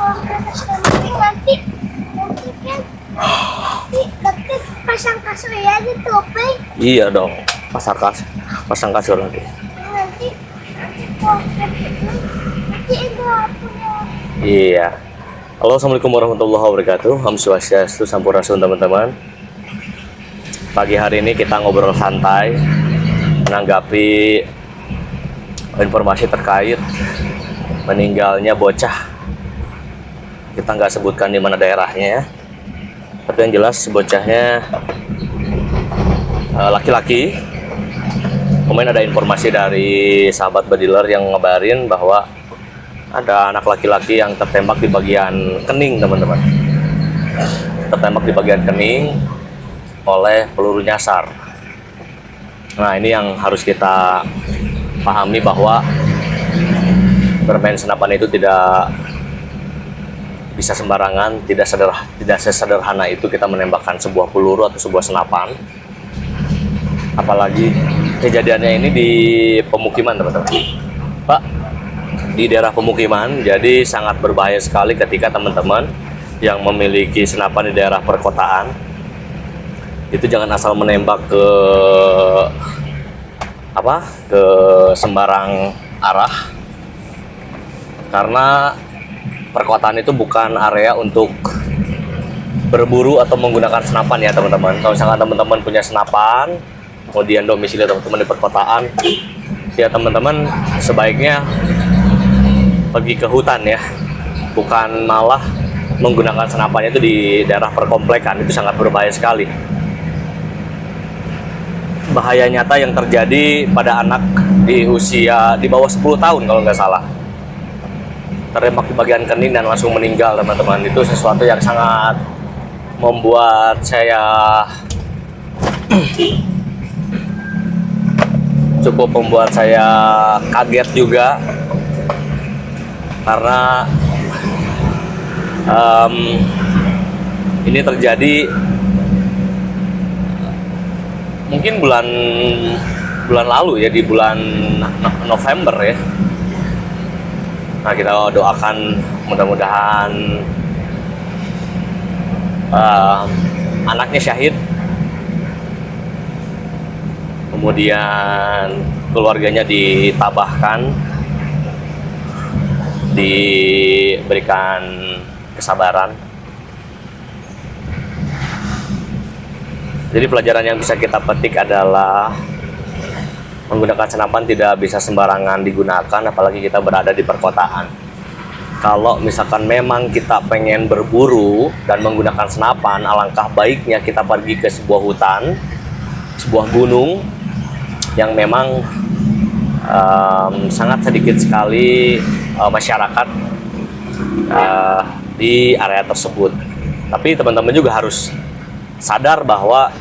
nanti kan nanti pasang kasur ya di topeng. Iya dong, pasang kasur nanti. Nanti itu punya. Iya. Halo, assalamualaikum warahmatullahi wabarakatuh. Om Swastiastu, Sampurasun teman-teman. Pagi hari ini kita ngobrol santai menanggapi informasi terkait meninggalnya bocah. Kita nggak sebutkan di mana daerahnya ya, tapi yang jelas bocahnya laki-laki. Kemudian ada informasi dari sahabat bediler yang ngabarin bahwa ada anak laki-laki yang tertembak di bagian kening, teman-teman. Tertembak di bagian kening oleh peluru nyasar. Nah, ini yang harus kita pahami, bahwa bermain senapan itu tidak bisa sembarangan, tidak sesederhana itu kita menembakkan sebuah peluru atau sebuah senapan. Apalagi kejadiannya ini di pemukiman, teman-teman. Pak, di daerah pemukiman, jadi sangat berbahaya sekali ketika teman-teman yang memiliki senapan di daerah perkotaan itu jangan asal menembak ke sembarang arah, karena perkotaan itu bukan area untuk berburu atau menggunakan senapan ya teman-teman. Kalau misalkan teman-teman punya senapan, kemudian domisili teman-teman di perkotaan, ya teman-teman sebaiknya pergi ke hutan ya, bukan malah menggunakan senapannya itu di daerah perkomplekan. Itu sangat berbahaya sekali. Bahaya nyata yang terjadi pada anak di usia di bawah 10 tahun kalau nggak salah, tertembak di bagian kening dan langsung meninggal, teman-teman. Itu sesuatu yang sangat membuat saya kaget juga, karena ini terjadi mungkin bulan lalu ya, di bulan November ya. Nah, kita doakan mudah-mudahan anaknya syahid, kemudian keluarganya ditabahkan, diberikan kesabaran. Jadi pelajaran yang bisa kita petik adalah menggunakan senapan tidak bisa sembarangan digunakan, apalagi kita berada di perkotaan. Kalau misalkan memang kita pengen berburu dan menggunakan senapan, alangkah baiknya kita pergi ke sebuah hutan, sebuah gunung yang memang sangat sedikit sekali masyarakat di area tersebut. Tapi teman-teman juga harus sadar bahwa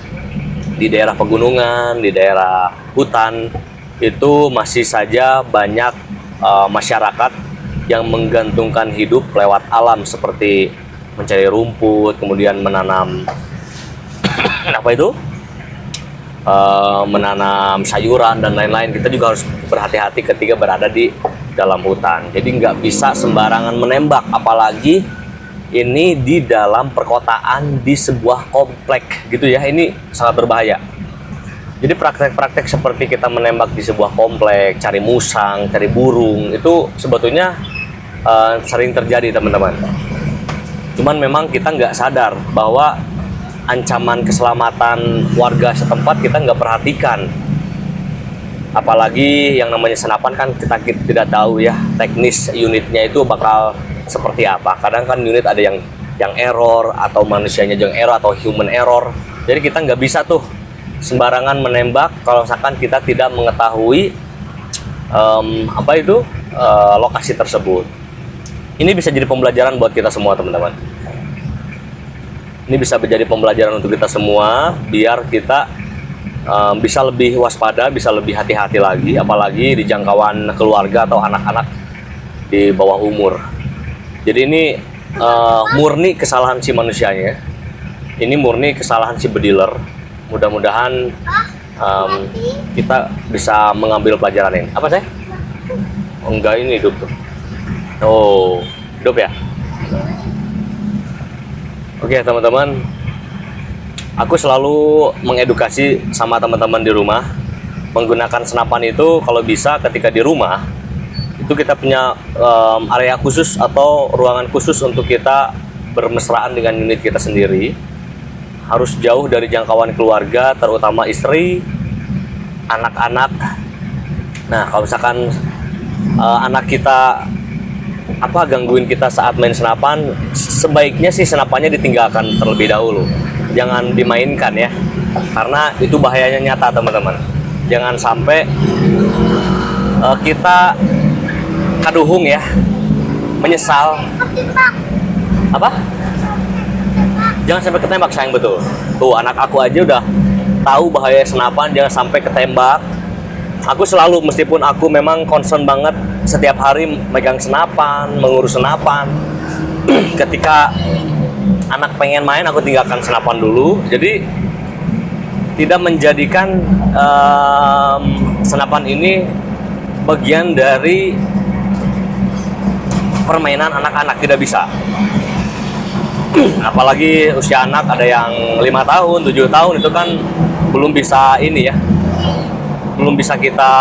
di daerah pegunungan, di daerah hutan itu masih saja banyak masyarakat yang menggantungkan hidup lewat alam, seperti mencari rumput, kemudian menanam menanam sayuran dan lain-lain. Kita juga harus berhati-hati ketika berada di dalam hutan. Jadi nggak bisa sembarangan menembak, apalagi ini di dalam perkotaan, di sebuah komplek gitu ya. Ini sangat berbahaya. Jadi praktek-praktek seperti kita menembak di sebuah komplek, cari musang, cari burung, itu sebetulnya sering terjadi, teman-teman. Cuman memang kita nggak sadar bahwa ancaman keselamatan warga setempat kita nggak perhatikan. Apalagi yang namanya senapan kan kita tidak tahu ya teknis unitnya itu bakal seperti apa. Kadang kan unit ada yang error, atau manusianya yang error, atau human error. Jadi kita nggak bisa tuh sembarangan menembak kalau misalkan kita tidak mengetahui lokasi tersebut. Ini bisa jadi pembelajaran buat kita semua, teman-teman. Ini bisa menjadi pembelajaran untuk kita semua, biar kita bisa lebih waspada, bisa lebih hati-hati lagi, apalagi di jangkauan keluarga atau anak-anak di bawah umur. Jadi ini murni kesalahan si manusianya. Ini murni kesalahan si bediler. Mudah-mudahan kita bisa mengambil pelajaran ini. Apa sih? Oh, enggak, ini hidup tuh. Oh, hidup ya? Oke teman-teman, aku selalu mengedukasi sama teman-teman di rumah menggunakan senapan itu. Kalau bisa ketika di rumah itu kita punya area khusus atau ruangan khusus untuk kita bermesraan dengan unit kita sendiri. Harus jauh dari jangkauan keluarga, terutama istri, anak-anak. Nah kalau misalkan anak kita gangguin kita saat main senapan, sebaiknya sih senapannya ditinggalkan terlebih dahulu, jangan dimainkan ya, karena itu bahayanya nyata teman-teman. Jangan sampai kita kaduhung ya, menyesal. Ketembak. Apa? Jangan sampai ketembak, sayang, betul. Tuh anak aku aja udah tahu bahaya senapan, jangan sampai ketembak. Aku selalu, meskipun aku memang concern banget setiap hari megang senapan, mengurus senapan. Ketika anak pengen main, aku tinggalkan senapan dulu. Jadi tidak menjadikan senapan ini bagian dari permainan anak-anak, tidak bisa. Apalagi usia anak ada yang 5 tahun, 7 tahun, itu kan belum bisa ini ya, belum bisa kita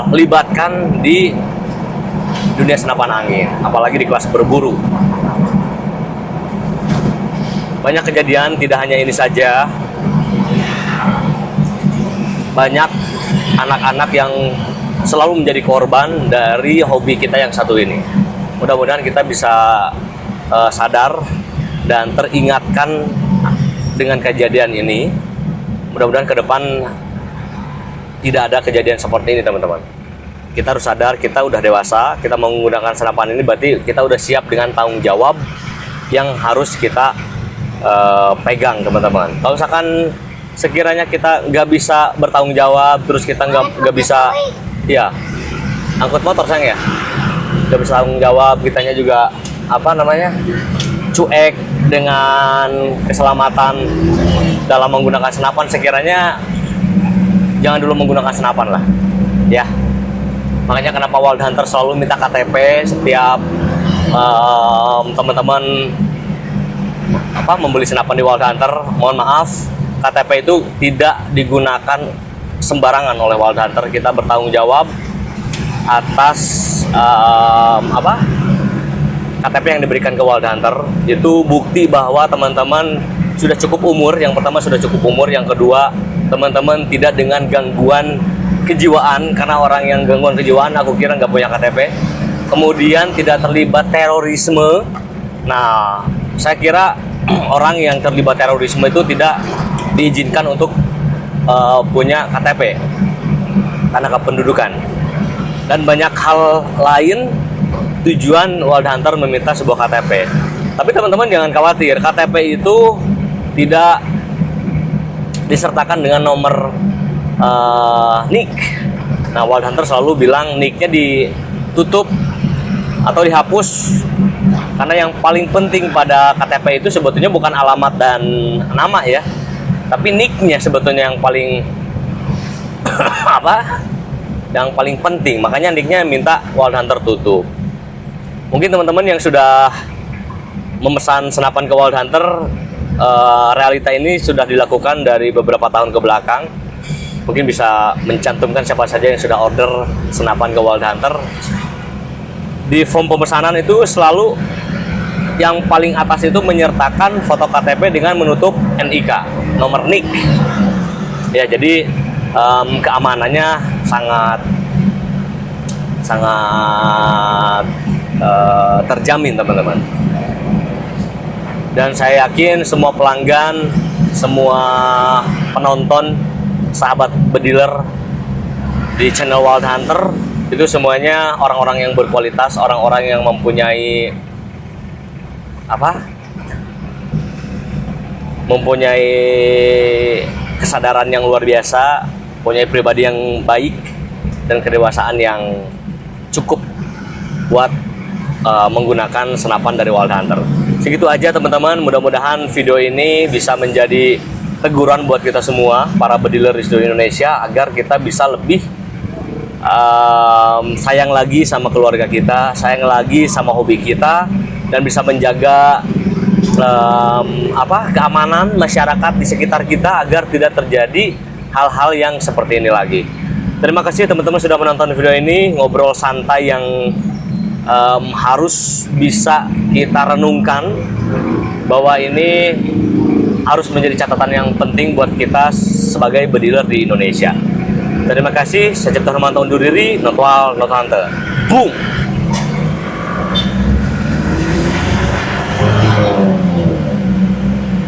libatkan di dunia senapan angin, apalagi di kelas berburu. Banyak kejadian, tidak hanya ini saja, banyak anak-anak yang selalu menjadi korban dari hobi kita yang satu ini. Mudah-mudahan kita bisa sadar dan teringatkan dengan kejadian ini. Mudah-mudahan ke depan tidak ada kejadian seperti ini teman-teman. Kita harus sadar, kita udah dewasa, kita mau menggunakan senapan ini berarti kita udah siap dengan tanggung jawab yang harus kita pegang teman-teman. Kalau misalkan sekiranya kita nggak bisa bertanggung jawab, terus kita nggak bisa, ya angkut motor sayang ya, nggak bisa tanggung jawab, kitanya juga cuek dengan keselamatan dalam menggunakan senapan, sekiranya jangan dulu menggunakan senapan lah ya. Makanya kenapa Wild Hunter selalu minta KTP setiap teman-teman membeli senapan di Wild Hunter. Mohon maaf, KTP itu tidak digunakan sembarangan oleh Wild Hunter. Kita bertanggung jawab atas KTP yang diberikan ke Wild Hunter. Itu bukti bahwa teman-teman sudah cukup umur. Yang pertama sudah cukup umur, yang kedua teman-teman tidak dengan gangguan kejiwaan, karena orang yang gangguan kejiwaan aku kira nggak punya KTP. Kemudian tidak terlibat terorisme. Nah, saya kira orang yang terlibat terorisme itu tidak diizinkan untuk punya KTP karena kependudukan. Dan banyak hal lain tujuan Wild Hunter meminta sebuah KTP. Tapi teman-teman jangan khawatir, KTP itu tidak disertakan dengan nomor NIK. Nah, Wild Hunter selalu bilang NIK-nya ditutup atau dihapus, karena yang paling penting pada KTP itu sebetulnya bukan alamat dan nama ya, tapi NIK-nya sebetulnya yang paling yang paling penting. Makanya NIK-nya minta Wild Hunter tutup. Mungkin teman-teman yang sudah memesan senapan ke Wild Hunter, realita ini sudah dilakukan dari beberapa tahun ke belakang. Mungkin bisa mencantumkan siapa saja yang sudah order senapan ke Wild Hunter. Di form pemesanan itu selalu yang paling atas itu menyertakan foto KTP dengan menutup NIK, nomor NIK. Ya, jadi keamanannya sangat terjamin teman-teman. Dan saya yakin semua pelanggan, semua penonton, sahabat bediler di channel Wild Hunter itu semuanya orang-orang yang berkualitas, orang-orang yang mempunyai kesadaran yang luar biasa, punya pribadi yang baik dan kedewasaan yang cukup buat menggunakan senapan dari Wild Hunter. Segitu aja teman-teman, mudah-mudahan video ini bisa menjadi teguran buat kita semua para bediler di seluruh Indonesia, agar kita bisa lebih sayang lagi sama keluarga kita, sayang lagi sama hobi kita, dan bisa menjaga keamanan masyarakat di sekitar kita agar tidak terjadi hal-hal yang seperti ini lagi. Terima kasih teman-teman sudah menonton video ini, ngobrol santai yang harus bisa kita renungkan, bahwa ini harus menjadi catatan yang penting buat kita sebagai bediler di Indonesia. Terima kasih, saya Cipta Hermanto undur diri, not wal, not hunter. Boom!